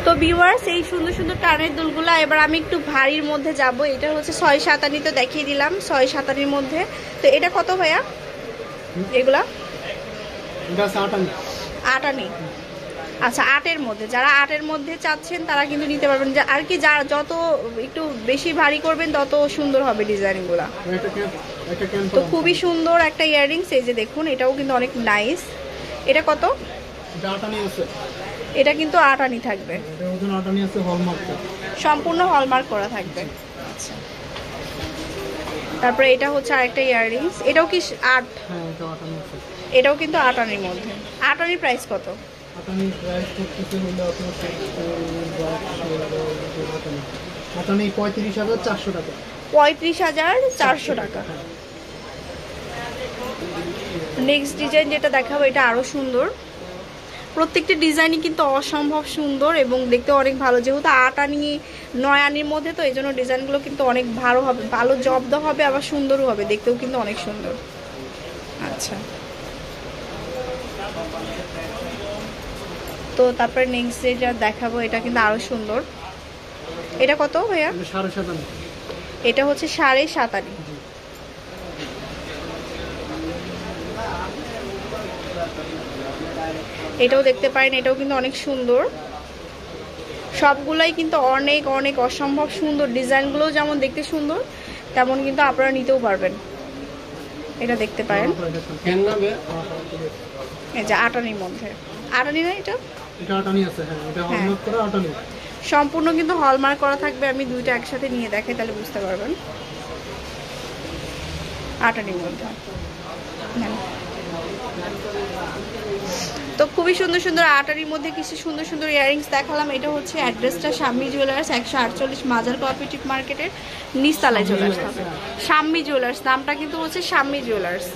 তো ভিউয়ার্স, এই সুন্দর সুন্দর টানের দুলগুলো এবার আমি একটু ভারীর মধ্যে যাব। এটা হচ্ছে 6-7 তো দেখিয়ে দিলাম, 6-7 মধ্যে। তো এটা কত ভাইয়া এগুলা? এটা 8 আচ্ছা, 8-এর মধ্যে, যারা 8-এর মধ্যে চাচ্ছেন তারা কিন্তু নিতে পারবেন। আর কি যারা যত একটু বেশি ভারী করবেন তত সুন্দর হবে ডিজাইনগুলো। তো খুবই সুন্দর একটা ইয়াররিংস, এই যে দেখুন, এটাও কিন্তু অনেক নাইস। এটা কত? এটা কিন্তু 8 আনি থাকবে, সম্পূর্ণ হলমার্ক করা থাকবে। আচ্ছা, তারপরে এটা হচ্ছে আরেকটা ইয়াররিংস, এটাও কি 8? এটাও কিন্তু 8 আনির মধ্যে। 8 আনির প্রাইস কত? 35,400 টাকা। 35,400 টাকা। নেক্সট ডিজাইন যেটা দেখাবো এটা আরো সুন্দর। প্রত্যেকটা ডিজাইনই কিন্তু অসম্ভব সুন্দর এবং দেখতে অনেক ভালো। যেহেতু 8 আনি 9 আনির মধ্যে, তো এই জন্য ডিজাইনগুলো কিন্তু অনেক ভালো হবে, ভালো জব্দ হবে, আবার সুন্দরও হবে, দেখতেও কিন্তু অনেক সুন্দর। আচ্ছা, তো তারপরে নেক্সট যেটা দেখাবো এটা কিন্তু আরো সুন্দর। এটা কত ভাইয়া? 7.5 এটা হচ্ছে 7.5 আনি। এটাও দেখতে পারেন, এটাও কিন্তু অনেক সুন্দর। সবগুলাই কিন্তু অনেক অনেক অসম্ভব সুন্দর। ডিজাইনগুলো যেমন দেখতে সুন্দর, তেমন কিন্তু আপনারা নিতেও পারবেন। এটা দেখতে পারেন, এই যে 8 আনির মধ্যে। 8 আনি না এটা? এটা 8 আনি আছে, হ্যাঁ, এটা হলমার্ক করা 8 আনি। সম্পূর্ণ কিন্তু হলমার্ক করা থাকবে। আমি দুইটা একসাথে নিয়ে দেখাই, তাহলে বুঝতে পারবেন। 8 আনির মধ্যে। তো খুবই সুন্দর সুন্দর 8 আনির মধ্যে কিছু সুন্দর সুন্দর ইয়াররিংস দেখালাম। এটা হচ্ছে অ্যাড্রেসটা শাম্মী জুয়েলার্স, 148 মাজার কোঅপারেটিভ মার্কেটের নিচতলায় চলে আসতে হবে। শাম্মী জুয়েলার্স, নামটা কিন্তু হচ্ছে শাম্মী জুয়েলার্স।